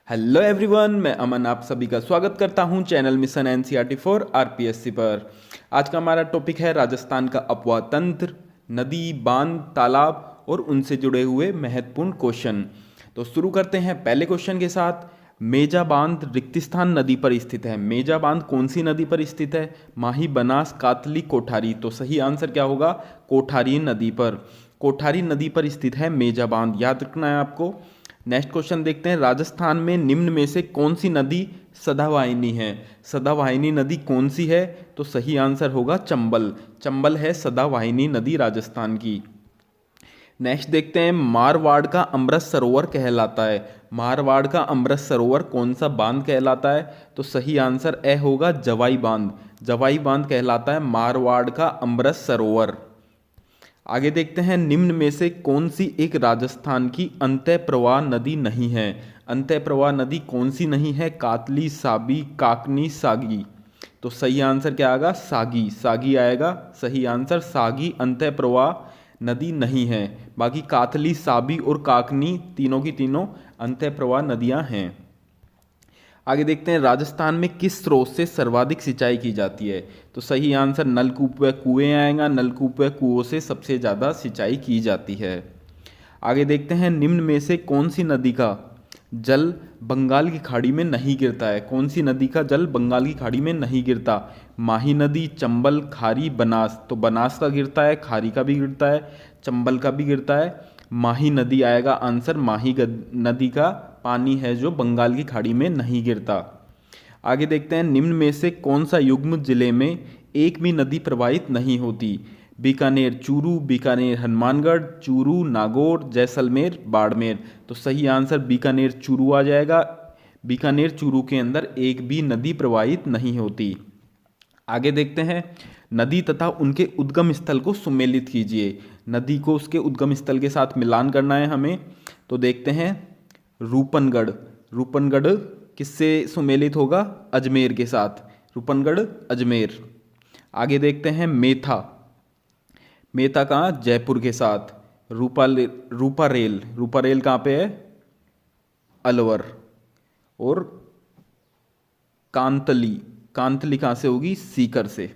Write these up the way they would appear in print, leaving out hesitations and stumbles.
Hello everyone, मैं अमन आप सभी का स्वागत करता हूं channel mission NCERT for RPSC पर। आज का हमारा टॉपिक है राजस्थान का अपवाह तंत्र, नदी, बांध, तालाब और उनसे जुड़े हुए महत्वपूर्ण क्वेश्चन। तो शुरू करते हैं पहले क्वेश्चन के साथ। मेजा बांध रिक्तिस्थान नदी पर स्थित है। मेजा बांध कौन सी नदी पर स्थित है? माही, बनास, कातली, कोठारी। तो सही आंसर क्या होगा? कोठारी नदी पर। कोठारी नदी पर स्थित है मेजा बांध, याद रखना है आपको। नेक्स्ट क्वेश्चन देखते हैं। राजस्थान में निम्न में से कौन सी नदी सदावाहिनी है? सदावाहिनी नदी कौन सी है? तो सही आंसर होगा चंबल। चंबल है सदावाहिनी नदी राजस्थान की। नेक्स्ट देखते हैं। मारवाड़ का अमृत सरोवर कहलाता है। मारवाड़ का अमृत सरोवर कौन सा बांध कहलाता है? तो सही आंसर ए होगा जवाई बांध। जवाई बांध कहलाता है मारवाड़ का अमृत सरोवर। आगे देखते हैं। निम्न में से कौन सी एक राजस्थान की अंतः प्रवाह नदी नहीं है? अंतः प्रवाह नदी कौन सी नहीं है? कातली, साबी, काकनी, सागी। तो सही आंसर क्या आएगा? सागी। सागी आएगा सही आंसर। सागी अंतः प्रवाह नदी नहीं है। बाकी कातली, साबी और काकनी तीनों की तीनों अंतः प्रवाह नदियां हैं। आगे देखते हैं। राजस्थान में किस स्रोत से सर्वाधिक सिंचाई की जाती है? तो सही आंसर नलकूप व कुएं आएगा। नलकूप व कुओं से सबसे ज़्यादा सिंचाई की जाती है। आगे देखते हैं। निम्न में से कौन सी नदी का जल बंगाल की खाड़ी में नहीं गिरता है? कौन सी नदी का जल बंगाल की खाड़ी में नहीं गिरता? माही नदी, चंबल, खारी, बनास। तो बनास का गिरता है, खारी का भी गिरता है, चंबल का भी गिरता है। माही नदी आएगा आंसर। माही नदी का पानी है जो बंगाल की खाड़ी में नहीं गिरता। आगे देखते हैं। निम्न में से कौन सा युग्म जिले में एक भी नदी प्रवाहित नहीं होती? बीकानेर चूरू, बीकानेर हनुमानगढ़, चूरू नागौर, जैसलमेर बाड़मेर। तो सही आंसर बीकानेर चूरू आ जाएगा। बीकानेर चूरू के अंदर एक भी नदी प्रवाहित नहीं होती। आगे देखते हैं। नदी तथा उनके उद्गम स्थल को सुमेलित कीजिए। नदी को उसके उद्गम स्थल के साथ मिलान करना है हमें। तो देखते हैं। रूपनगढ़। रूपनगढ़ किससे सुमेलित होगा? अजमेर के साथ। रूपनगढ़ अजमेर। आगे देखते हैं। मेथा। मेथा कहाँ? जयपुर के साथ। रूपारेल। रूपारेल कहाँ पे है? अलवर। और कांतली। कांतली कहाँ से होगी? सीकर से।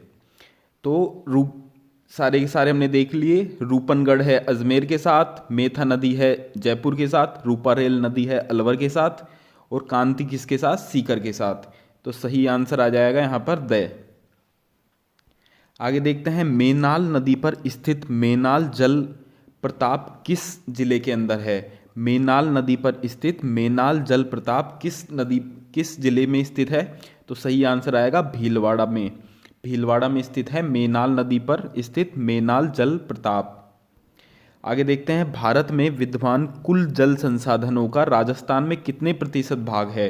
तो रूप सारे के सारे हमने देख लिए। रूपनगढ़ है अजमेर के साथ, मेथा नदी है जयपुर के साथ, रूपारेल नदी है अलवर के साथ, और कांति किसके साथ? सीकर के साथ। तो सही आंसर आ जाएगा यहाँ पर द। आगे देखते हैं। मेनाल नदी पर स्थित मेनाल जल प्रताप किस जिले के अंदर है? मेनाल नदी पर स्थित मेनाल जल प्रताप किस जिले में स्थित है? तो सही आंसर आएगा भीलवाड़ा में। भीलवाड़ा में स्थित है मेनाल नदी पर स्थित मेनाल जल प्रताप। आगे देखते हैं। भारत में विद्यमान कुल जल संसाधनों का राजस्थान में कितने प्रतिशत भाग है?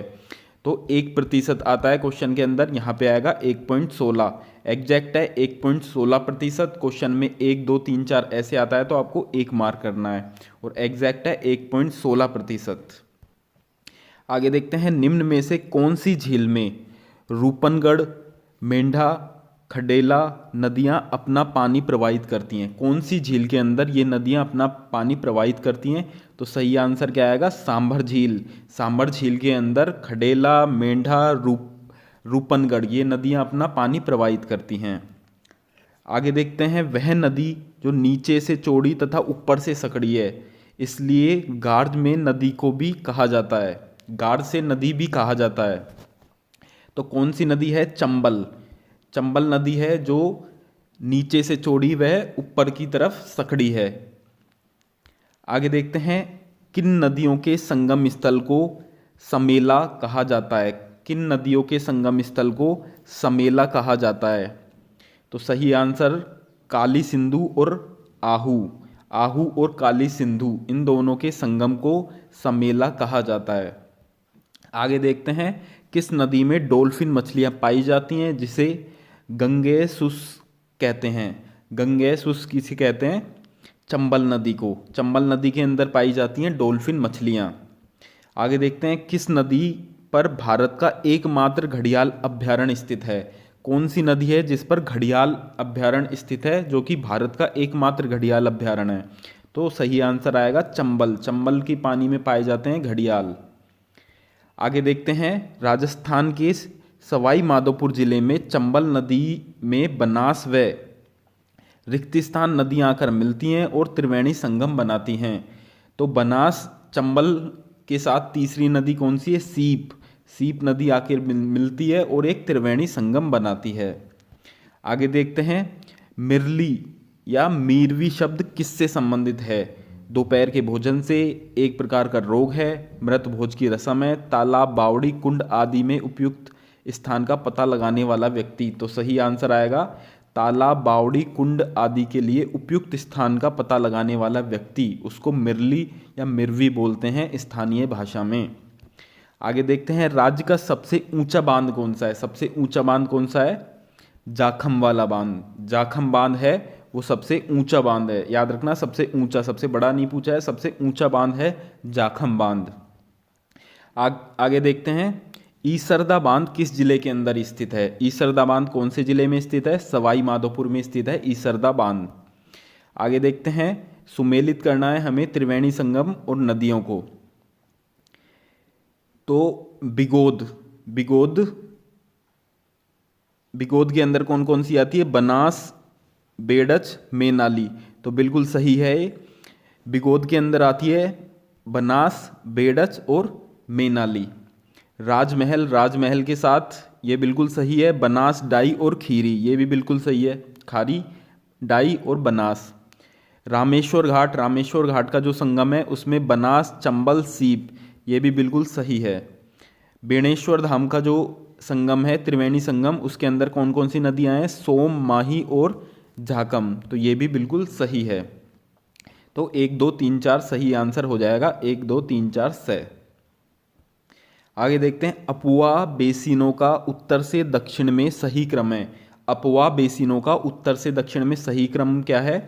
तो 1% आता है क्वेश्चन के अंदर। यहाँ पे आएगा 1.16। एग्जैक्ट है 1.16%। क्वेश्चन में 1, 2, 3, 4 ऐसे आता है तो आपको 1 मार्क करना है, और एग्जैक्ट है 1.16%। आगे देखते हैं। निम्न में से कौन सी झील में रूपनगढ़, मेंढा, खडेला नदियां अपना पानी प्रवाहित करती हैं? कौन सी झील के अंदर ये नदियां अपना पानी प्रवाहित करती हैं? तो सही आंसर क्या आएगा? सांभर झील। सांभर झील के अंदर खडेला, मेंढा, रूपनगढ़ ये नदियां अपना पानी प्रवाहित करती हैं। आगे देखते हैं। वह नदी जो नीचे से चौड़ी तथा ऊपर से सकड़ी है, इसलिए गार्ज में नदी को भी कहा जाता है। गार्ज से नदी भी कहा जाता है। तो कौन सी नदी है? चंबल। चंबल नदी है जो नीचे से चौड़ी वह ऊपर की तरफ सकड़ी है। आगे देखते हैं। किन नदियों के संगम स्थल को समेला कहा जाता है? किन नदियों के संगम स्थल को समेला कहा जाता है? तो सही आंसर काली सिंधु और आहू। आहू और काली सिंधु इन दोनों के संगम को समेला कहा जाता है। आगे देखते हैं। किस नदी में डॉल्फिन मछलियां पाई जाती हैं जिसे गंगेसुस कहते हैं? गंगेसुस किसे कहते हैं? चंबल नदी को। चंबल नदी के अंदर पाई जाती हैं डॉल्फिन मछलियां। आगे देखते हैं। किस नदी पर भारत का एकमात्र घड़ियाल अभ्यारण्य स्थित है? कौन सी नदी है जिस पर घड़ियाल अभ्यारण्य स्थित है, जो कि भारत का एकमात्र घड़ियाल अभ्यारण्य है? तो सही आंसर आएगा चंबल। चंबल की पानी में पाए जाते हैं घड़ियाल। आगे देखते हैं, राजस्थान के सवाई माधोपुर जिले में चंबल नदी में बनास व रिक्तिस्थान नदियां आकर मिलती हैं और त्रिवेणी संगम बनाती हैं। तो बनास चंबल के साथ तीसरी नदी कौन सी है? सीप। सीप नदी आकर मिलती है और एक त्रिवेणी संगम बनाती है। आगे देखते हैं, मिरली या मीरवी शब्द किससे संबंधित है? दोपहर के भोजन से, एक प्रकार का रोग है, मृत भोज की रस्म है, तालाब, बावड़ी, कुंड आदि में उपयुक्त स्थान का पता लगाने वाला व्यक्ति। तो सही आंसर आएगा तालाब, बावड़ी, कुंड आदि के लिए उपयुक्त स्थान का पता लगाने वाला व्यक्ति, उसको मिरली या मिरवी बोलते हैं स्थानीय भाषा में। आगे देखते हैं, राज्य का सबसे ऊंचा बांध कौन सा है? सबसे ऊंचा बांध कौन सा है? जाखम वाला बांध। जाखम बांध है वो सबसे ऊंचा बांध है, याद रखना, सबसे ऊंचा, सबसे बड़ा नहीं पूछा है, सबसे ऊंचा बांध है जाखम बांध। आगे देखते हैं, ईसरदा बांध किस जिले के अंदर स्थित है? ईसरदा बांध कौन से जिले में स्थित है? सवाई माधोपुर में स्थित है ईसरदा बांध। आगे देखते हैं, सुमेलित करना है हमें त्रिवेणी संगम और नदियों को। तो बिगोद, बिगोद के अंदर कौन कौन सी आती है? बनास, बेडच, मेनाली। तो बिल्कुल सही है, बिगोद के अंदर आती है बनास, बेडच और मेनाली। राजमहल के साथ ये बिल्कुल सही है, बनास, डाई और खीरी, ये भी बिल्कुल सही है, खारी, डाई और बनास। रामेश्वर घाट का जो संगम है उसमें बनास, चंबल, सीप, ये भी बिल्कुल सही है। बेणेश्वर धाम का जो संगम है त्रिवेणी संगम, उसके अंदर कौन कौन सी नदियां हैं? सोम, माही और झाकम, तो ये भी बिल्कुल सही है। तो 1 2 3 4 सही आंसर हो जाएगा, 1 2 3 4 से। आगे देखते हैं, अपुआ बेसिनों का उत्तर से दक्षिण में सही क्रम है। अपुआ बेसिनों का उत्तर से दक्षिण में सही क्रम क्या है?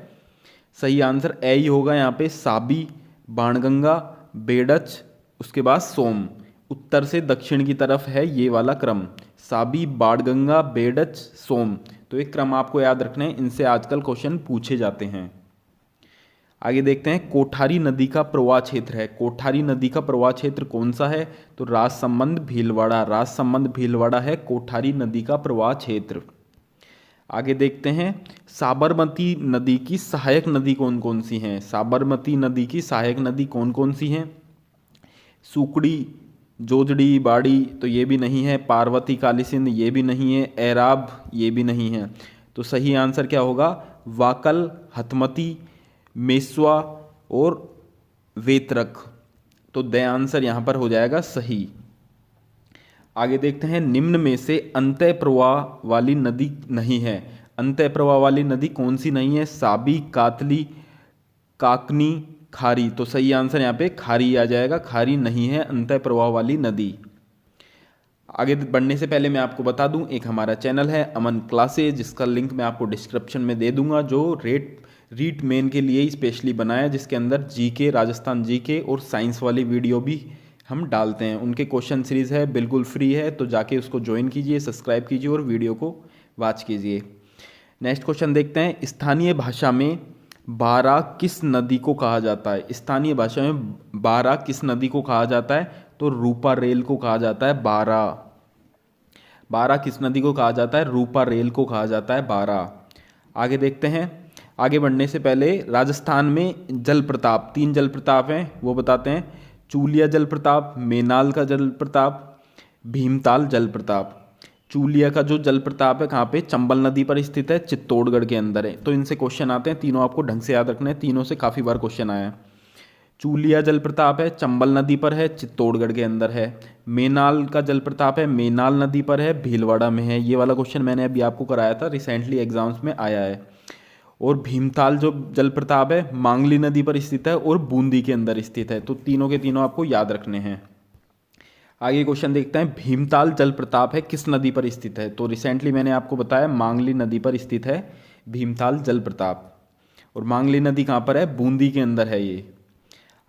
सही आंसर ए ही होगा यहाँ पे, साबी, बाणगंगा, बेडच, उसके बाद सोम। उत्तर से दक्षिण की तरफ है ये वाला क्रम, साबी, बाणगंगा, बेडच, सोम। तो एक क्रम आपको याद रखना है, इनसे आजकल क्वेश्चन पूछे जाते हैं। आगे देखते हैं, कोठारी नदी का प्रवाह क्षेत्र है। कोठारी नदी का प्रवाह क्षेत्र कौन सा है? तो राजसमंद, भीलवाड़ा। राजसमंद, भीलवाड़ा है कोठारी नदी का प्रवाह क्षेत्र। आगे देखते हैं, साबरमती नदी की सहायक नदी कौन कौन सी हैं? साबरमती नदी की सहायक नदी कौन कौन सी हैं? सुकड़ी, जोजड़ी, बाड़ी, तो ये भी नहीं है। पार्वती, काली सिंध, ये भी नहीं है। एराब, ये भी नहीं है। तो सही आंसर क्या होगा? वाकल, हथमती, मेस्वा और वेतरक। तो द आंसर यहां पर हो जाएगा सही। आगे देखते हैं, निम्न में से अंतः प्रवाह वाली नदी नहीं है। अंतः प्रवाह वाली नदी कौन सी नहीं है? साबी, कातली, काकनी, खारी। तो सही आंसर यहाँ पे खारी आ जाएगा, खारी नहीं है अंतः प्रवाह वाली नदी। आगे बढ़ने से पहले मैं आपको बता दूं, एक हमारा चैनल है अमन क्लासेज, जिसका लिंक मैं आपको डिस्क्रिप्शन में दे दूंगा, जो रीट मेन के लिए ही स्पेशली बनाया है, जिसके अंदर जीके, राजस्थान जीके और साइंस वाली वीडियो भी हम डालते हैं। उनके क्वेश्चन सीरीज़ है, बिल्कुल फ्री है, तो जाके उसको ज्वाइन कीजिए, सब्सक्राइब कीजिए और वीडियो को वॉच कीजिए। नेक्स्ट क्वेश्चन देखते हैं, स्थानीय भाषा में बारा किस नदी को कहा जाता है? स्थानीय भाषा में बारा किस नदी को कहा जाता है? तो रूपा रेल को कहा जाता है बारा। बारा किस नदी को कहा जाता है? रूपा रेल को कहा जाता है बारा। आगे देखते हैं, आगे बढ़ने से पहले राजस्थान में जलप्रताप, 3 जलप्रताप हैं वो बताते हैं। चूलिया जलप्रताप, मेनाल का जलप्रताप, भीमताल जलप्रताप। चूलिया का जो जलप्रताप है कहाँ पे? चंबल नदी पर स्थित है, चित्तौड़गढ़ के अंदर है। तो इनसे क्वेश्चन आते हैं, तीनों आपको ढंग से याद रखना है, तीनों से काफ़ी बार क्वेश्चन आया है। चूलिया जलप्रताप है, चंबल नदी पर है, चित्तौड़गढ़ के अंदर है। मेनाल का जलप्रताप है, मेनाल नदी पर है, भीलवाड़ा में है। ये वाला क्वेश्चन मैंने अभी आपको कराया था, रिसेंटली एग्जाम्स में आया है। और भीमताल जो जलप्रताप है मांगली नदी पर स्थित है और बूंदी के अंदर स्थित है। तो तीनों के तीनों आपको याद रखने हैं। आगे क्वेश्चन देखते हैं, भीमताल जलप्रताप है किस नदी पर स्थित है? तो रिसेंटली मैंने आपको बताया मांगली नदी पर स्थित है भीमताल जलप्रताप। और मांगली नदी कहाँ पर है? बूंदी के अंदर है ये।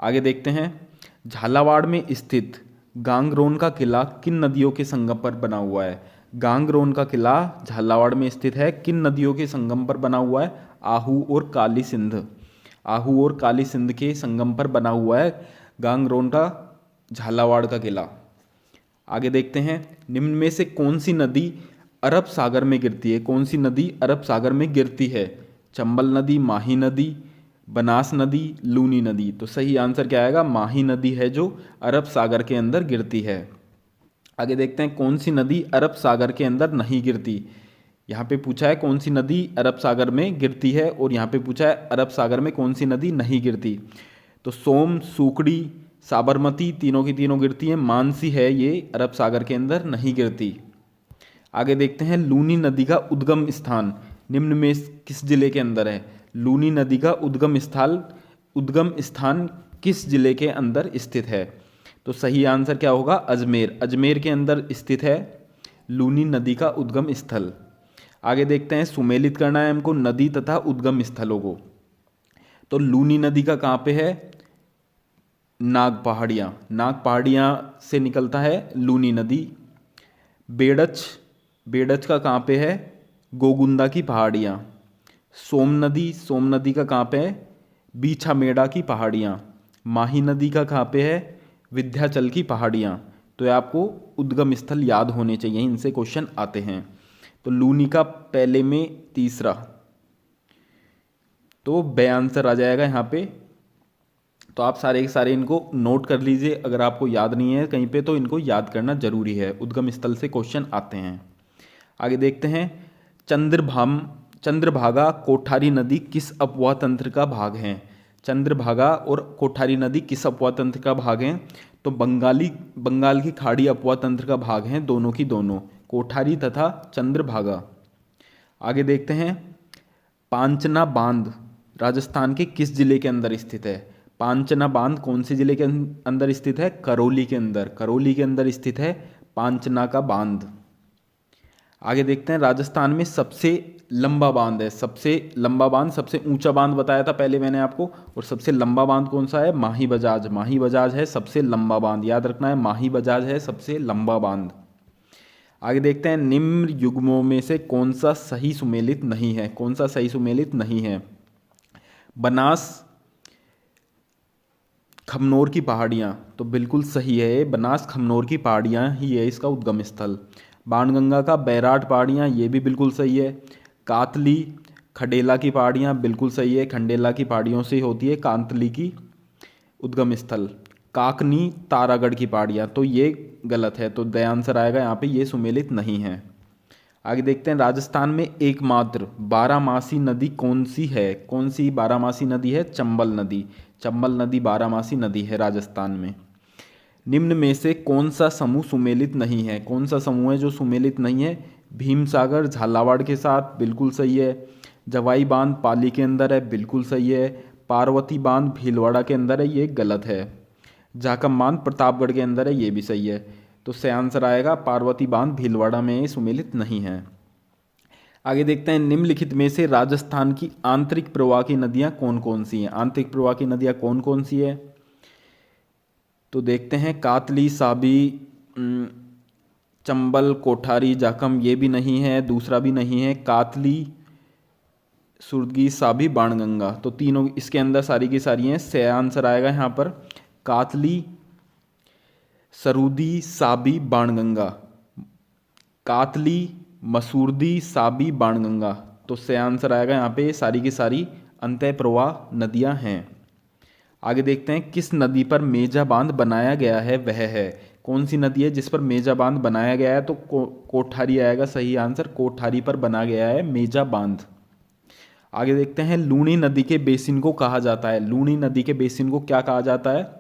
आगे देखते हैं, झालावाड़ में स्थित गांगरोन का किला किन नदियों के संगम पर बना हुआ है? गांगरोन का किला झालावाड़ में स्थित है, किन नदियों के संगम पर बना हुआ है? आहू और काली सिंध। आहू और काली सिंध के संगम पर बना हुआ है गांगरोन का झालावाड़ का किला। आगे देखते हैं, निम्न में से कौन सी नदी अरब सागर में गिरती है? कौन सी नदी अरब सागर में गिरती है? चंबल नदी, माही नदी, बनास नदी, लूनी नदी। तो सही आंसर क्या आएगा? माही नदी है जो अरब सागर के अंदर गिरती है। आगे देखते हैं, कौन सी नदी अरब सागर के अंदर नहीं गिरती? यहाँ पे पूछा है कौन सी नदी अरब सागर में गिरती है, और यहाँ पे पूछा है अरब सागर में कौन सी नदी नहीं गिरती। तो सोम, सूकड़ी, साबरमती, तीनों की तीनों गिरती हैं। मानसी है ये अरब सागर के अंदर नहीं गिरती। आगे देखते हैं, लूनी नदी का उद्गम स्थान निम्न में किस जिले के अंदर है? लूनी नदी का उद्गम स्थान किस जिले के अंदर स्थित है? तो सही आंसर क्या होगा? अजमेर। अजमेर के अंदर स्थित है लूनी नदी का उद्गम स्थल। आगे देखते हैं, सुमेलित करना है हमको नदी तथा उद्गम स्थलों को। तो लूनी नदी का कहाँ पे है? नाग पहाड़ियाँ। नाग पहाड़ियाँ से निकलता है लूनी नदी। बेड़च का कहाँ पे है? गोगुंदा की पहाड़ियाँ। सोम नदी का कहाँ पे है? बीछा मेड़ा की पहाड़ियाँ। माही नदी का कहाँ पे है? विंध्याचल की पहाड़ियाँ। तो ये आपको उद्गम स्थल याद होने चाहिए, इनसे क्वेश्चन आते हैं। तो लूनी का पहले में तीसरा, तो बे आंसर आ जाएगा यहाँ पे। तो आप सारे के सारे इनको नोट कर लीजिए, अगर आपको याद नहीं है कहीं पे तो इनको याद करना जरूरी है, उद्गम स्थल से क्वेश्चन आते हैं। आगे देखते हैं, चंद्रभागा कोठारी नदी किस अपवाह तंत्र का भाग है? चंद्रभागा और कोठारी नदी किस अपवाह तंत्र का भाग हैं? तो बंगाल की खाड़ी अपवाह तंत्र का भाग हैं, दोनों की दोनों, कोठारी तथा चंद्रभागा। आगे देखते हैं, पांचना बांध राजस्थान के किस जिले के अंदर स्थित है? पांचना बांध कौन से जिले के अंदर स्थित है? करौली के अंदर। करौली के अंदर स्थित है पांचना का बांध। आगे देखते हैं, राजस्थान में सबसे लंबा बांध है, सबसे लंबा बांध, सबसे ऊंचा बांध बताया था पहले मैंने आपको, और सबसे लंबा बांध कौन सा है? माही बजाज। माही बजाज है सबसे लंबा बांध, याद रखना है, माही बजाज है सबसे लंबा बांध। आगे देखते हैं, निम्न युग्मों में से कौन सा सही सुमेलित नहीं है? कौन सा सही सुमेलित नहीं है? बनास खमनोर की पहाड़ियाँ, तो बिल्कुल सही है, बनास खमनोर की पहाड़ियाँ ही है इसका उद्गम स्थल। बाणगंगा का बैराट पहाड़ियाँ, ये भी बिल्कुल सही है। कातली खंडेला की पहाड़ियाँ, बिल्कुल सही है, खंडेला की पहाड़ियों से होती है कांतली की उद्गम स्थल। काकनी तारागढ़ की पहाड़ियाँ, तो ये गलत है, तो द आंसर आएगा यहाँ पे, ये सुमेलित नहीं है। आगे देखते हैं, राजस्थान में एकमात्र बारहमासी नदी कौन सी है? कौन सी बारहमासी नदी है? चंबल नदी। चंबल नदी बारहमासी नदी है राजस्थान में। निम्न में से कौन सा समूह सुमेलित नहीं है? कौन सा समूह है जो सुमेलित नहीं है? भीमसागर झालावाड़ के साथ, बिल्कुल सही है। जवाई बांध पाली के अंदर है, बिल्कुल सही है। पार्वती बांध भीलवाड़ा के अंदर है, ये गलत है। जाखम बांध प्रतापगढ़ के अंदर है, ये भी सही है। तो सही आंसर आएगा पार्वती बांध भीलवाड़ा में सुमेलित नहीं है। आगे देखते हैं, निम्नलिखित में से राजस्थान की आंतरिक प्रवाह की नदियां कौन कौन सी हैं? आंतरिक प्रवाह की नदियां कौन कौन सी है? तो देखते हैं, कातली, साबी, चंबल, कोठारी, जाखम, ये भी नहीं है, दूसरा भी नहीं है। कातली, सुरगी, साबी, बाणगंगा, तो तीनों इसके अंदर सारी की सारी हैं। सही आंसर आएगा यहाँ पर कातली, सरूदी, साबी, बाणगंगा। कातली, मसूरदी, साबी, बाणगंगा, तो सही आंसर आएगा यहाँ पे, सारी की सारी अंतः प्रवाह नदियां हैं। आगे देखते हैं, किस नदी पर मेजा बांध बनाया गया है? वह है कौन सी नदी है जिस पर मेजा बांध बनाया गया है? तो कोठारी आएगा सही आंसर, कोठारी पर बना गया है मेजा बांध। आगे देखते हैं, लूनी नदी के बेसिन को कहा जाता है? लूनी नदी के बेसिन को क्या कहा जाता है?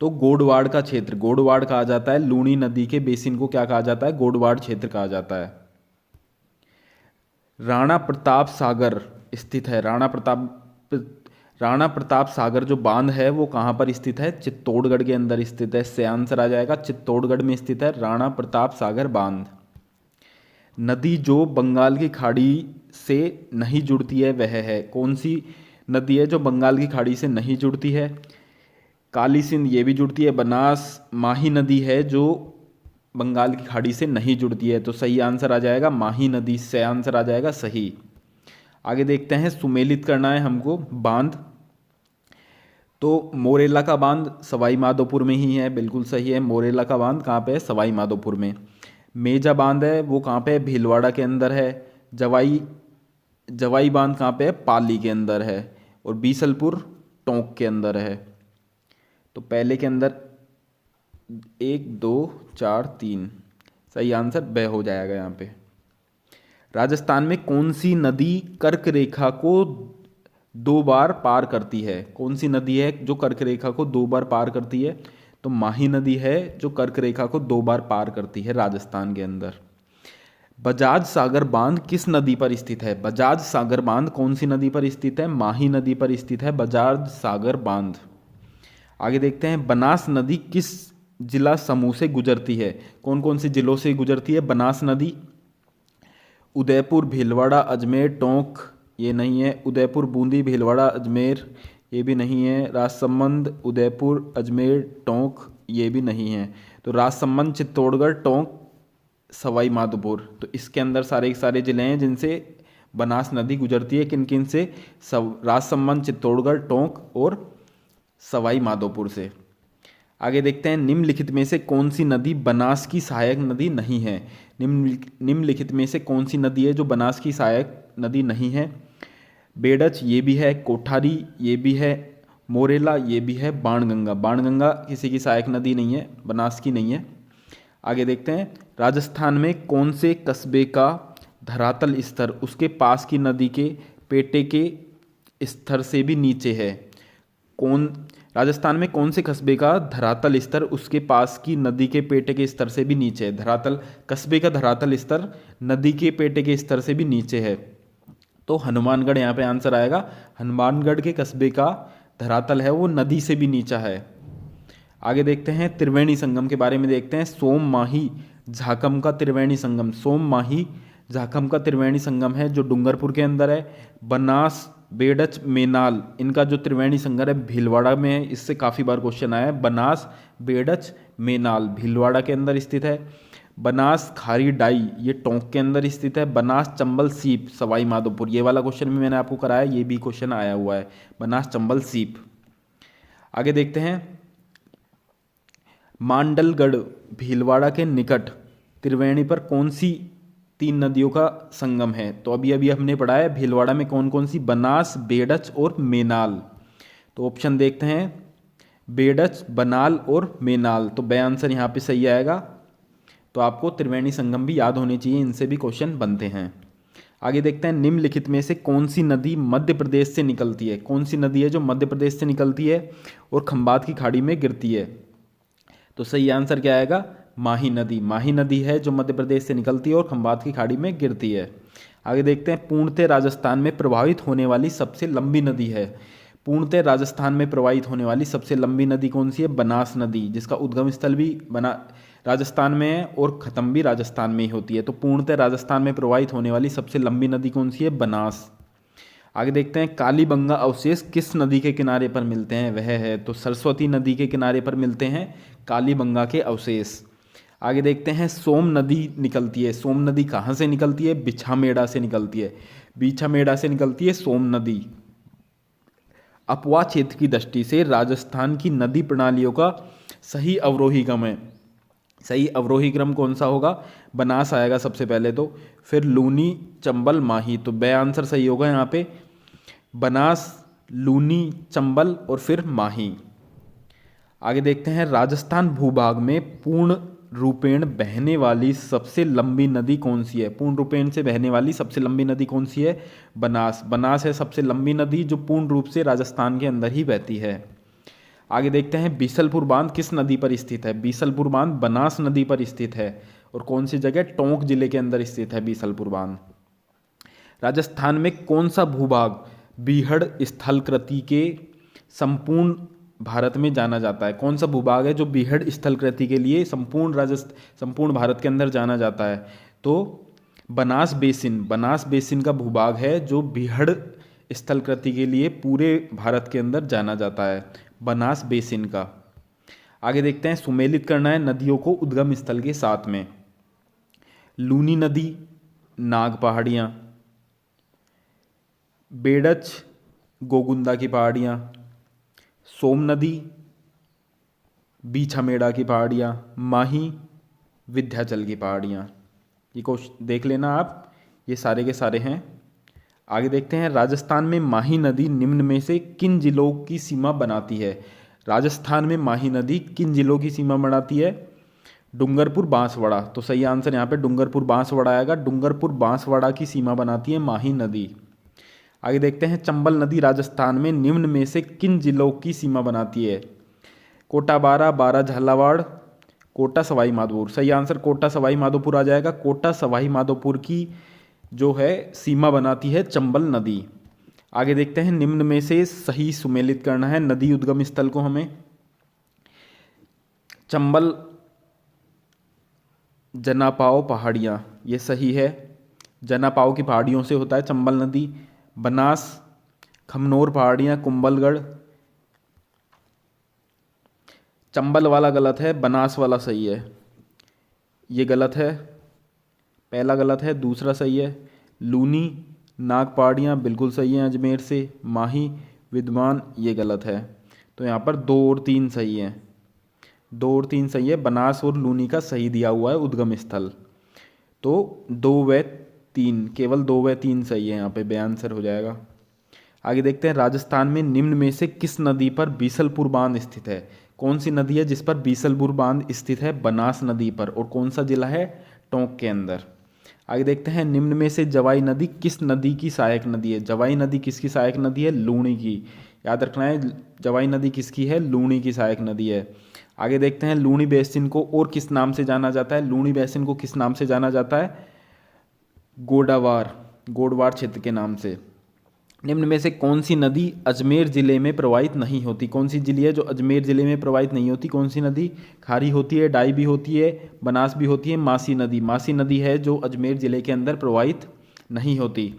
तो गोडवाड़ का क्षेत्र, गोडवाड़ कहा जाता है। लूनी नदी के बेसिन को क्या कहा जाता है? गोडवाड़ क्षेत्र कहा जाता है। राणा प्रताप सागर स्थित है। राणा प्रताप सागर जो बांध है वो कहाँ पर स्थित है? चित्तौड़गढ़ के अंदर स्थित है। से आंसर आ जाएगा, चित्तौड़गढ़ में स्थित है राणा प्रताप सागर बांध। नदी जो बंगाल की खाड़ी से नहीं जुड़ती है वह है कौन सी नदी है जो बंगाल की खाड़ी से नहीं जुड़ती है? काली सिंध, ये भी जुड़ती है। बनास, माही नदी है जो बंगाल की खाड़ी से नहीं जुड़ती है, तो सही आंसर आ जाएगा माही नदी, से आंसर आ जाएगा सही। आगे देखते हैं, सुमेलित करना है हमको बांध, तो मोरेला का बांध सवाई माधोपुर में ही है, बिल्कुल सही है। मोरेला का बांध कहाँ पे है? सवाई माधोपुर में। मेजा बांध है वो कहाँ पे है? भीलवाड़ा के अंदर है। जवाई जवाई बांध कहाँ पे है? पाली के अंदर है। और बीसलपुर टोंक के अंदर है। तो पहले के अंदर 1 2 4 3, सही आंसर ब हो जाएगा यहाँ पे। राजस्थान में कौन सी नदी कर्क रेखा को 2 बार पार करती है? कौन सी नदी है जो कर्क रेखा को 2 बार पार करती है? तो माही नदी है जो कर्क रेखा को 2 बार पार करती है राजस्थान के अंदर। बजाज सागर बांध किस नदी पर स्थित है? बजाज सागर बांध कौन सी नदी पर स्थित है? माही नदी पर स्थित है बजाज सागर बांध। आगे देखते हैं, बनास नदी किस जिला समूह से गुजरती है? कौन कौन से जिलों से गुजरती है बनास नदी? उदयपुर, भीलवाड़ा, अजमेर, टोंक, ये नहीं है। उदयपुर, बूंदी, भीलवाड़ा, अजमेर, ये भी नहीं है। राजसमंद, उदयपुर, अजमेर, टोंक, ये भी नहीं है। तो राजसमंद, चित्तौड़गढ़, टोंक, सवाई माधोपुर। तो इसके अंदर सारे के सारे जिले हैं जिनसे बनास नदी गुजरती है। किन किन से? राजसमंद, चित्तौड़गढ़, टोंक और सवाई माधोपुर से। आगे देखते हैं, निम्नलिखित में से कौन सी नदी बनास की सहायक नदी नहीं है? निम्नलिखित में से कौन सी नदी है जो बनास की सहायक नदी नहीं है? बेडच, ये भी है। कोठारी, ये भी है। मोरेला, ये भी है। बाणगंगा, बाणगंगा किसी की सहायक नदी नहीं है, बनास की नहीं है। आगे देखते हैं, राजस्थान में कौन से कस्बे का धरातल स्तर उसके पास की नदी के पेटे के स्तर से भी नीचे है? कौन राजस्थान में कौन से कस्बे का धरातल स्तर उसके पास की नदी के पेटे के स्तर से भी नीचे है? धरातल, कस्बे का धरातल स्तर नदी के पेटे के स्तर से भी नीचे है। तो हनुमानगढ़ यहाँ पे आंसर आएगा। हनुमानगढ़ के कस्बे का धरातल है वो नदी से भी नीचा है। आगे देखते हैं, त्रिवेणी संगम के बारे में देखते हैं। सोम माही झाकम का त्रिवेणी संगम, सोम माही झाकम का त्रिवेणी संगम है जो डूंगरपुर के अंदर है। बनास, बेडच, मेनाल, इनका जो त्रिवेणी संगम है भीलवाड़ा में है। इससे काफ़ी बार क्वेश्चन आया है। बनास, बेडच, मेनाल भीलवाड़ा के अंदर स्थित है। बनास खारी डाई, ये टोंक के अंदर स्थित है। बनास चंबल सीप, सवाई माधोपुर, ये वाला क्वेश्चन भी मैंने आपको कराया, ये भी क्वेश्चन आया हुआ है, बनास चंबल सीप। आगे देखते हैं, मांडलगढ़ भीलवाड़ा के निकट त्रिवेणी पर कौन सी 3 नदियों का संगम है? तो अभी अभी हमने पढ़ा है भीलवाड़ा में कौन कौन सी, बनास, बेडच और मेनाल। तो ऑप्शन देखते हैं, बेडच, बनाल और मेनाल। तो बे आंसर यहाँ पे सही आएगा। तो आपको त्रिवेणी संगम भी याद होने चाहिए, इनसे भी क्वेश्चन बनते हैं। आगे देखते हैं, निम्नलिखित में से कौन सी नदी मध्य प्रदेश से निकलती है? कौन सी नदी है जो मध्य प्रदेश से निकलती है और खंबात की खाड़ी में गिरती है? तो सही आंसर क्या आएगा? माही नदी। माही नदी है जो मध्य प्रदेश से निकलती है और खंबात की खाड़ी में गिरती है। आगे देखते हैं, पूर्णतः राजस्थान में प्रवाहित होने वाली सबसे लंबी नदी है। पूर्णतः राजस्थान में प्रवाहित होने वाली सबसे लंबी नदी कौन सी है? बनास नदी, जिसका उद्गम स्थल भी राजस्थान में है और खत्म भी राजस्थान में ही होती है। तो पूर्णतः राजस्थान में प्रवाहित होने वाली सबसे लंबी नदी कौन सी है? बनास। आगे देखते हैं, कालीबंगा अवशेष किस नदी के किनारे पर मिलते हैं? वह है तो सरस्वती नदी के किनारे पर मिलते हैं कालीबंगा के अवशेष। आगे देखते हैं, सोम नदी निकलती है। सोम नदी कहाँ से निकलती है? बिछामेड़ा से निकलती है। बिछामेड़ा से निकलती है सोम नदी। अपवा क्षेत्र की दृष्टि से राजस्थान की नदी प्रणालियों का सही अवरोही क्रम है। सही अवरोही क्रम कौन सा होगा? बनास आएगा सबसे पहले, तो फिर लूनी, चंबल, माही। तो बे आंसर सही होगा यहाँ पे, बनास, लूनी, चंबल और फिर माही। आगे देखते हैं, राजस्थान भूभाग में पूर्ण रूपेण बहने वाली सबसे लंबी नदी कौन सी है? पूर्ण रूपेण से बहने वाली सबसे लंबी नदी कौन सी है? बनास। बनास है सबसे लंबी नदी जो पूर्ण रूप से राजस्थान के अंदर ही बहती है। आगे देखते हैं, बीसलपुर बांध किस नदी पर स्थित है? बीसलपुर बांध बनास नदी पर स्थित है। और कौन सी जगह? टोंक जिले के अंदर स्थित है बीसलपुर बांध। राजस्थान में कौन सा भूभाग बीहड़ स्थलकृति के संपूर्ण भारत में जाना जाता है? कौन सा भूभाग है जो बीहड़ स्थलकृति के लिए संपूर्ण भारत के अंदर जाना जाता है? तो बनास बेसिन। बनास बेसिन का भूभाग है जो बीहड़ स्थलकृति के लिए पूरे भारत के अंदर जाना जाता है, बनास बेसिन का। आगे देखते हैं, सुमेलित करना है नदियों को उद्गम स्थल के साथ में। लूनी नदी, नाग पहाड़ियाँ, बेडच, गोगुंदा की पहाड़ियाँ, सोम नदी, बीछामेड़ा की पहाड़ियाँ, माही, विंध्याचल की पहाड़ियाँ। ये क्वेश्चन देख लेना आप, ये सारे के सारे हैं। आगे देखते हैं, राजस्थान में माही नदी निम्न में से किन जिलों की सीमा बनाती है? राजस्थान में माही नदी किन जिलों की सीमा बनाती है? डूंगरपुर, बांसवाड़ा। तो सही आंसर यहाँ पे डूंगरपुर बांसवाड़ा आएगा। डूंगरपुर बांसवाड़ा की सीमा बनाती है माही नदी। आगे देखते हैं, चंबल नदी राजस्थान में निम्न में से किन जिलों की सीमा बनाती है? कोटा, बारा, बारा झालावाड़, कोटा सवाई माधोपुर। सही आंसर कोटा सवाई माधोपुर आ जाएगा। कोटा सवाई माधोपुर की जो है सीमा बनाती है चंबल नदी। आगे देखते हैं, निम्न में से सही सुमेलित करना है नदी उद्गम स्थल को हमें। चंबल, जनापाव पहाड़ियाँ, ये सही है। जनापाव की पहाड़ियों से होता है चंबल नदी। बनास, खमनोर पहाड़ियाँ, कुंभलगढ़। चंबल वाला गलत है, बनास वाला सही है। ये गलत है, पहला गलत है, दूसरा सही है। लूनी, नाग पहाड़ियाँ बिल्कुल सही हैं अजमेर से। माही, विद्वान, ये गलत है। तो यहाँ पर 2 और 3 सही हैं। 2 और 3 सही है। बनास और लूनी का सही दिया हुआ है उद्गम स्थल। तो 2 व 3, केवल 2 व 3 सही है, यहाँ पे बे आंसर हो जाएगा। आगे देखते हैं, राजस्थान में निम्न में से किस नदी पर बीसलपुर बांध स्थित है? कौन सी नदी है जिस पर बीसलपुर बांध स्थित है? बनास नदी पर। और कौन सा जिला है? टोंक के अंदर। आगे देखते हैं, निम्न में से जवाई नदी किस नदी की सहायक नदी है? जवाई नदी किसकी सहायक नदी है? लूणी की। याद रखना है, जवाई नदी किसकी है? लूणी की सहायक नदी है। आगे देखते हैं, लूणी बेसिन को और किस नाम से जाना जाता है? लूणी बेसिन को किस नाम से जाना जाता है? गोडावार क्षेत्र के नाम से। निम्न में से कौन सी नदी अजमेर जिले में प्रवाहित नहीं होती? कौन सी जिले है जो अजमेर जिले में प्रवाहित नहीं होती? कौन सी नदी? खारी होती है, डाई भी होती है, बनास भी होती है, मासी नदी। मासी नदी है जो अजमेर जिले के अंदर प्रवाहित नहीं होती।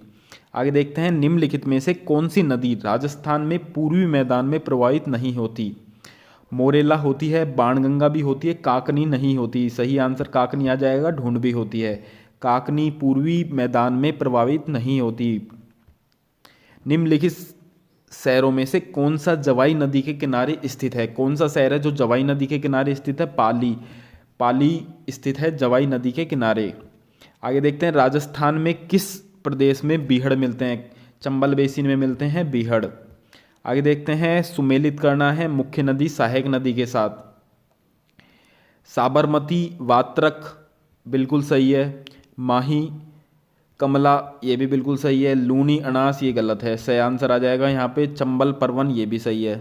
आगे देखते हैं, निम्नलिखित में से कौन सी नदी राजस्थान में पूर्वी मैदान में प्रवाहित नहीं होती? मोरेला होती है, बाणगंगा भी होती है, काकनी नहीं होती। सही आंसर काकनी आ जाएगा। ढूंढ भी होती है। काकनी पूर्वी मैदान में प्रभावित नहीं होती। निम्नलिखित शहरों में से कौन सा जवाई नदी के किनारे स्थित है? कौन सा शहर है जो जवाई नदी के किनारे स्थित है? पाली। पाली स्थित है जवाई नदी के किनारे। आगे देखते हैं, राजस्थान में किस प्रदेश में बीहड़ मिलते हैं? चंबल बेसिन में मिलते हैं बीहड़। आगे देखते हैं, सुमेलित करना है मुख्य नदी सहायक नदी के साथ। साबरमती, वात्रक बिल्कुल सही है। माही, कमला, ये भी बिल्कुल सही है। लूनी, अनास, ये गलत है। सही आंसर आ जाएगा यहाँ पे चंबल, परवन, ये भी सही है।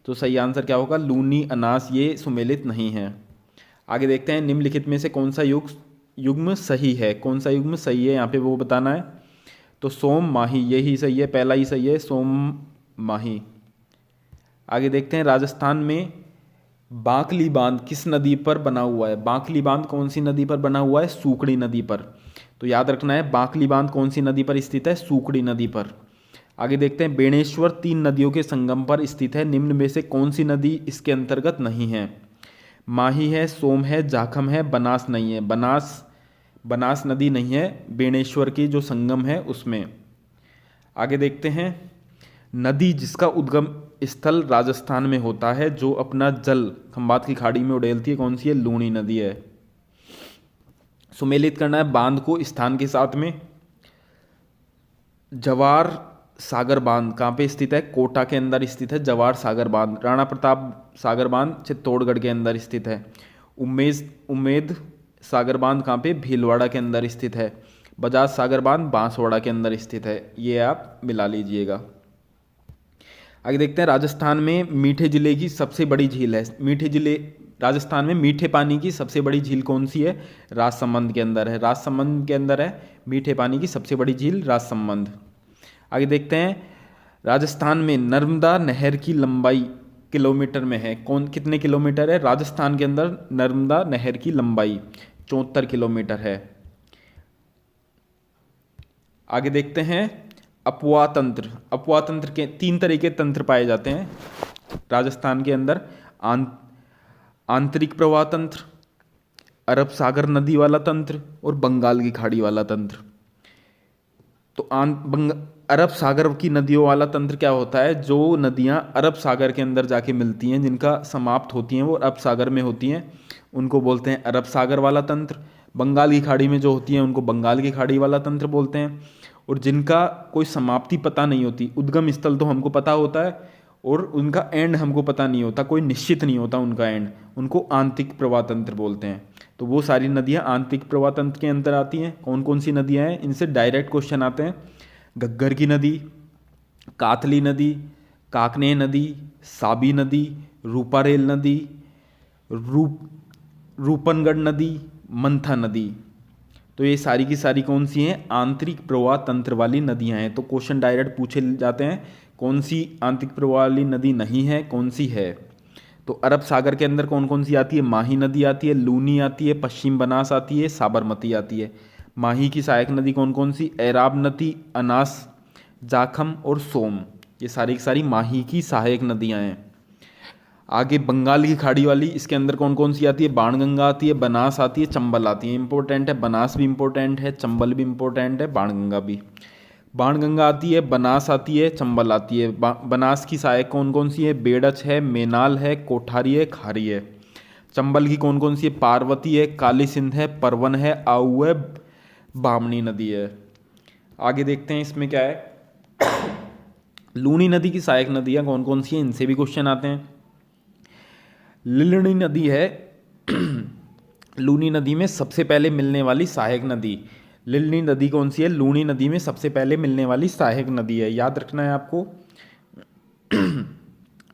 तो सही आंसर क्या होगा? लूनी, अनास, ये सुमेलित नहीं है। आगे देखते हैं, निम्नलिखित में से कौन सा युग्म सही है? कौन सा युग्म सही है यहाँ पे वो बताना है। तो सोम, माही, यही सही है, पहला ही सही है, सोम माही। आगे देखते हैं, राजस्थान में बांकली बांध किस नदी पर बना हुआ है? बांकली बांध कौन सी नदी पर बना हुआ है? सूखड़ी नदी पर। तो याद रखना है, बांकली बांध कौन सी नदी पर स्थित है? सूखड़ी नदी पर। आगे देखते हैं, बेणेश्वर 3 नदियों के संगम पर स्थित है। निम्न में से कौन सी नदी इसके अंतर्गत नहीं है? माही है, सोम है, जाखम है, बनास नहीं है। बनास नदी नहीं है बेणेश्वर की जो संगम है उसमें। आगे देखते हैं, नदी जिसका उद्गम स्थल राजस्थान में होता है, जो अपना जल खंबात की खाड़ी में उड़ेलती है, कौन सी है? लूणी नदी है। सुमेलित करना है बांध को स्थान के साथ में। जवार सागर बांध कहाँ पे स्थित है? कोटा के अंदर स्थित है जवार सागर बांध। राणा प्रताप सागर बांध चित्तौड़गढ़ के अंदर स्थित है। उम्मेद सागर बांध कहाँ पे? भीलवाड़ा के अंदर स्थित है। बजाज सागर बांध बांसवाड़ा के अंदर स्थित है। ये आप मिला लीजिएगा। आगे देखते हैं, राजस्थान में मीठे जिले की सबसे बड़ी झील है। राजस्थान में मीठे पानी की सबसे बड़ी झील कौन सी है? राजसमंद के अंदर है। राजसमंद के अंदर है मीठे पानी की सबसे बड़ी झील, राजसमंद। आगे देखते हैं, राजस्थान में नर्मदा नहर की लंबाई किलोमीटर में है। कितने किलोमीटर है? राजस्थान के अंदर नर्मदा नहर की लंबाई 74 किलोमीटर है। आगे देखते हैं, अपवा तंत्र के 3 तरह के तंत्र पाए जाते हैं राजस्थान के अंदर। आंतरिक प्रवाह तंत्र, अरब सागर नदी वाला तंत्र और बंगाल की खाड़ी वाला तंत्र। तो अरब सागर की नदियों वाला तंत्र क्या होता है? जो नदियाँ अरब सागर के अंदर जाके मिलती हैं, जिनका समाप्त होती हैं वो अरब सागर में होती हैं, उनको बोलते हैं अरब सागर वाला तंत्र। बंगाल की खाड़ी में जो होती हैं उनको बंगाल की खाड़ी वाला तंत्र बोलते हैं। और जिनका कोई समाप्ति पता नहीं होती, उद्गम स्थल तो हमको पता होता है और उनका एंड हमको पता नहीं होता, कोई निश्चित नहीं होता उनका एंड, उनको आंतरिक प्रवाह तंत्र बोलते हैं। तो वो सारी नदियाँ आंतरिक प्रवाह तंत्र के अंदर आती हैं। कौन कौन सी नदियाँ हैं? इनसे डायरेक्ट क्वेश्चन आते हैं। घग्गर की नदी, कातली नदी, काकनेय नदी, साबी नदी, रूपारेल नदी, रूपनगढ़ नदी, मंथा नदी। तो ये सारी की सारी कौन सी हैं? आंतरिक प्रवाह तंत्र वाली नदियां हैं। तो क्वेश्चन डायरेक्ट पूछे जाते हैं, कौन सी आंतरिक प्रवाह वाली नदी नहीं है, कौन सी है? तो अरब सागर के अंदर कौन कौन सी आती है? माही नदी आती है, लूनी आती है, पश्चिम बनास आती है, साबरमती आती है। माही की सहायक नदी कौन कौन सी? एराब नदी, अनास, जाखम और सोम। ये सारी की सारी माही की सहायक नदियां हैं। आगे बंगाल की खाड़ी वाली, इसके अंदर कौन कौन सी आती है? बाणगंगा आती है, बनास आती है, चंबल आती है। इंपॉर्टेंट है, बनास भी इंपॉर्टेंट है, चंबल भी इंपॉर्टेंट है, बाणगंगा भी। बाणगंगा आती है, बनास आती है, चंबल आती है। बनास की सहायक कौन कौन सी है? बेड़च है, मेनाल है, कोठारी है, खारी है। चंबल की कौन कौन सी है? पार्वती है, काली सिंध है, परवन है, आऊ है, बामनी नदी है। आगे देखते हैं इसमें क्या है। लूनी नदी की सहायक नदियाँ कौन कौन सी हैं? इनसे भी क्वेश्चन आते हैं। लिलनी नदी है लूनी नदी में सबसे पहले मिलने वाली सहायक नदी। लिलनी नदी कौन सी है? लूनी नदी में सबसे पहले मिलने वाली सहायक नदी है, याद रखना है आपको।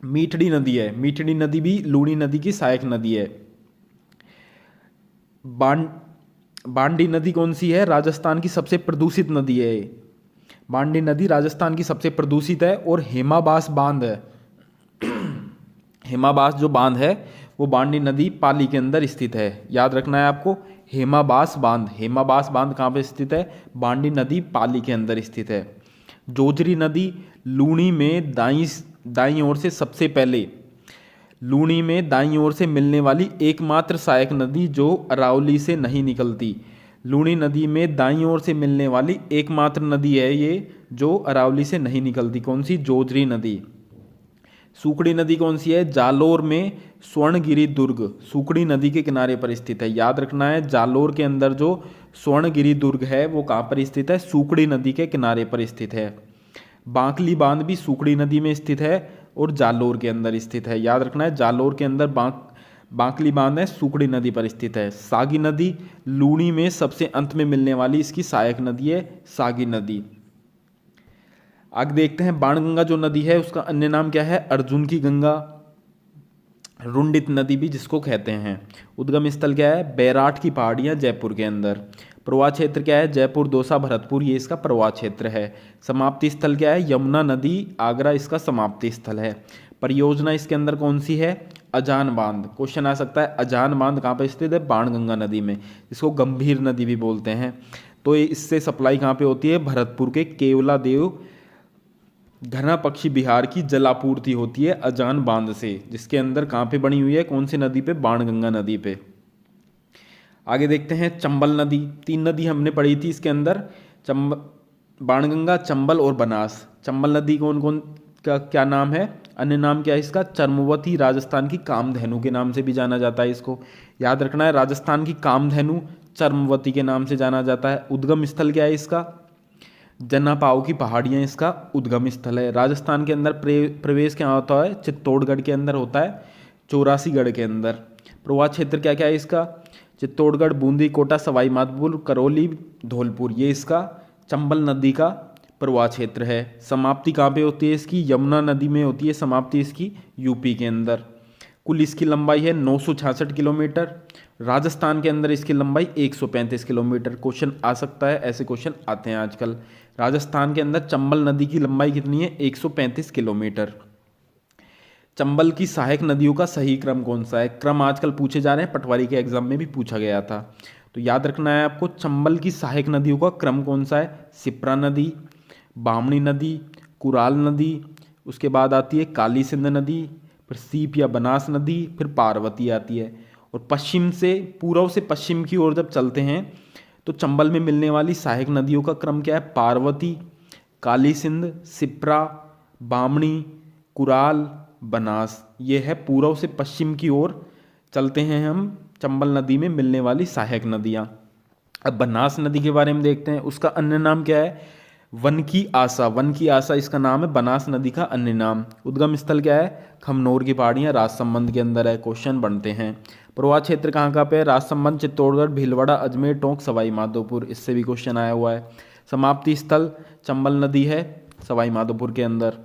मीठड़ी नदी है, मीठड़ी नदी भी लूनी नदी की सहायक नदी है। बांडी नदी कौन सी है? राजस्थान की सबसे प्रदूषित नदी है। बांडी नदी राजस्थान की सबसे प्रदूषित है। और हेमाबास बांध है, हेमाबास जो बांध है वो बांडी नदी पाली के अंदर स्थित है, याद रखना है आपको। हेमाबास बांध, हेमाबास बांध कहाँ पे स्थित है? बांडी नदी पाली के अंदर स्थित है। जोजरी नदी लूनी में दाईं ओर से सबसे पहले, लूनी में दाईं ओर से मिलने वाली एकमात्र सहायक नदी जो अरावली से नहीं निकलती। लूनी नदी में दाईं ओर से मिलने वाली एकमात्र नदी है ये जो अरावली से नहीं निकलती। कौन सी? जोजरी नदी। सुकड़ी नदी कौन सी है? जालोर में स्वर्णगिरी दुर्ग सुकड़ी नदी के किनारे पर स्थित है, याद रखना है। जालोर के अंदर जो स्वर्णगिरी दुर्ग है वो कहाँ पर स्थित है? सुकड़ी नदी के किनारे पर स्थित है। बांकली बांध भी सुकड़ी नदी में स्थित है और जालोर के अंदर स्थित है, याद रखना है। जालोर के अंदर बांकली बांध है, सुकड़ी नदी पर स्थित है। सागी नदी लूनी में सबसे अंत में मिलने वाली इसकी सहायक नदी है, सागी नदी। आगे देखते हैं बाणगंगा जो नदी है उसका अन्य नाम क्या है? अर्जुन की गंगा, रुंडित नदी भी जिसको कहते हैं। उद्गम स्थल क्या है? बैराट की पहाड़ियाँ जयपुर के अंदर। प्रवाह क्षेत्र क्या है? जयपुर, दौसा, भरतपुर, ये इसका प्रवाह क्षेत्र है। समाप्ति स्थल क्या है? यमुना नदी, आगरा इसका समाप्ति स्थल है। परियोजना इसके अंदर कौन सी है? अजान बांध। क्वेश्चन आ सकता है अजान बांध कहाँ पर स्थित है? बाणगंगा नदी में, इसको गंभीर नदी भी बोलते हैं। तो इससे सप्लाई कहाँ पे होती है? भरतपुर के केवला देव घना पक्षी बिहार की जलापूर्ति होती है अजान बांध से, जिसके अंदर कहाँ पे बनी हुई है? कौन सी नदी पे? बाणगंगा नदी पे। आगे देखते हैं चंबल नदी। 3 नदी हमने पढ़ी थी इसके अंदर, बाणगंगा, चंबल और बनास। चंबल नदी कौन कौन का क्या नाम है? अन्य नाम क्या है इसका? चर्मवती, राजस्थान की कामधेनु के नाम से भी जाना जाता है इसको, याद रखना है। राजस्थान की कामधेनु चर्मवती के नाम से जाना जाता है। उद्गम स्थल क्या है इसका? जनापाव की पहाड़ियाँ इसका उद्गम स्थल है। राजस्थान के अंदर प्रवेश क्या होता है? चित्तौड़गढ़ के अंदर होता है, चौरासीगढ़ के अंदर। प्रवाह क्षेत्र क्या क्या है इसका? चित्तौड़गढ़, बूंदी, कोटा, सवाई माधोपुर, करौली, धौलपुर, ये इसका चंबल नदी का प्रवाह क्षेत्र है। समाप्ति कहाँ पे होती है इसकी? यमुना नदी में होती है समाप्ति इसकी, यूपी के अंदर। कुल इसकी लंबाई है 966 किलोमीटर। राजस्थान के अंदर इसकी लंबाई 135 किलोमीटर। क्वेश्चन आ सकता है, ऐसे क्वेश्चन आते हैं आजकल। राजस्थान के अंदर चंबल नदी की लंबाई कितनी है? 135 किलोमीटर। चंबल की सहायक नदियों का सही क्रम कौन सा है? क्रम आजकल पूछे जा रहे हैं, पटवारी के एग्जाम में भी पूछा गया था, तो याद रखना है आपको। चंबल की सहायक नदियों का क्रम कौन सा है? सिप्रा नदी, बामणी नदी, कुराल नदी, उसके बाद आती है काली सिंध नदी, फिर सीप या बनास नदी, फिर पार्वती आती है। और पश्चिम से, पूर्व से पश्चिम की ओर जब चलते हैं तो चंबल में मिलने वाली सहायक नदियों का क्रम क्या है? पार्वती, काली सिंध, सिप्रा, बामणी, कुराल, बनास। ये है पूर्व से पश्चिम की ओर चलते हैं हम चंबल नदी में मिलने वाली सहायक नदियाँ। अब बनास नदी के बारे में देखते हैं, उसका अन्य नाम क्या है? वन की आशा। वन की आशा इसका नाम है, बनास नदी का अन्य नाम। उद्गम स्थल क्या है? खमनोर की पहाड़ियाँ राजसमंद के अंदर है। क्वेश्चन बनते हैं। प्रवाह क्षेत्र कहाँ कहाँ पे है? राजसमंद, चित्तौड़गढ़, भीलवाड़ा, अजमेर, टोंक, सवाई माधोपुर। इससे भी क्वेश्चन आया हुआ है। समाप्ति स्थल चंबल नदी है सवाई माधोपुर के अंदर।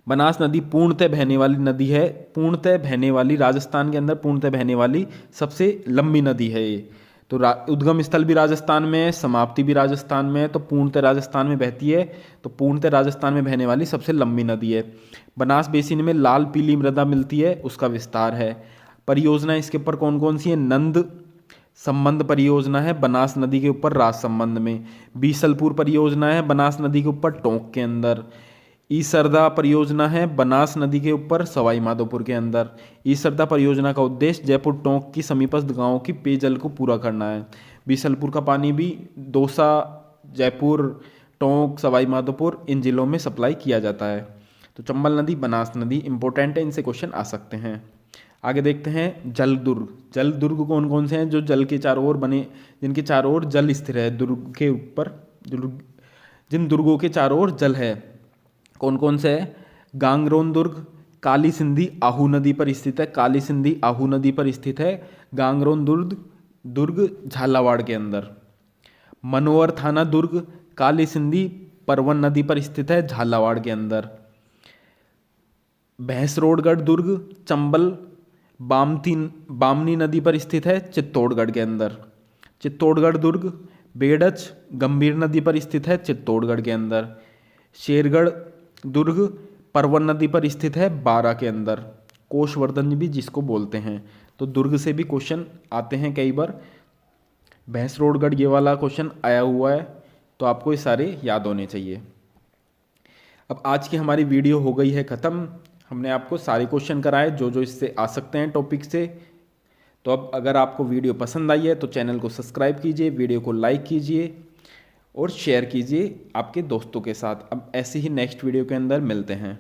बनास नदी पूर्णतः बहने वाली नदी है, पूर्णतः बहने वाली, राजस्थान के अंदर पूर्णतः बहने वाली सबसे लंबी नदी है ये। तो उद्गम स्थल भी राजस्थान में है, समाप्ति भी राजस्थान में है, तो पूर्णतः राजस्थान में बहती है, तो पूर्णतः राजस्थान में बहने वाली सबसे लंबी नदी है। बनास बेसिन में लाल पीली मृदा मिलती है, उसका विस्तार है। परियोजना इसके ऊपर कौन कौन सी है? नंद संबंध परियोजना है बनास नदी के ऊपर राजसमंद में। बीसलपुर परियोजना है बनास नदी के ऊपर टोंक के अंदर। ईसरदा परियोजना है बनास नदी के ऊपर सवाई माधोपुर के अंदर। ईसरदा परियोजना का उद्देश्य जयपुर टोंक की समीपस्थ गांवों की पेयजल को पूरा करना है। बीसलपुर का पानी भी दौसा, जयपुर, टोंक, सवाई माधोपुर इन जिलों में सप्लाई किया जाता है। तो चंबल नदी, बनास नदी इंपॉर्टेंट है, इनसे क्वेश्चन आ सकते हैं। आगे देखते हैं जल दुर्ग। जल दुर्ग कौन कौन से हैं? जो जल के चारों ओर बने, जिनके चारों ओर जल स्थिर है। दुर्ग के ऊपर जिन दुर्गों के चारों ओर जल है कौन कौन से है? गांगरोन दुर्ग काली सिंधी आहू नदी पर स्थित है। काली सिंधी आहू नदी पर स्थित है गांगरोन दुर्ग झालावाड़ के अंदर। मनोहर थाना दुर्ग काली सिंधी परवन नदी पर स्थित है झालावाड़ के अंदर। भैंसरोडगढ़ दुर्ग चंबल बामनी नदी पर स्थित है चित्तौड़गढ़ के अंदर। चित्तौड़गढ़ दुर्ग बेड़च गंभीर नदी पर स्थित है चित्तौड़गढ़ के अंदर। शेरगढ़ दुर्ग परवन नदी पर स्थित है बारा के अंदर। कोषवर्धन भी जिसको बोलते हैं। तो दुर्ग से भी क्वेश्चन आते हैं कई बार। भैंसरोडगढ़ ये वाला क्वेश्चन आया हुआ है, तो आपको ये सारे याद होने चाहिए। अब आज की हमारी वीडियो हो गई है ख़त्म। हमने आपको सारे क्वेश्चन कराए जो जो इससे आ सकते हैं टॉपिक से। तो अब अगर आपको वीडियो पसंद आई है तो चैनल को सब्सक्राइब कीजिए, वीडियो को लाइक कीजिए और शेयर कीजिए आपके दोस्तों के साथ। अब ऐसे ही नेक्स्ट वीडियो के अंदर मिलते हैं।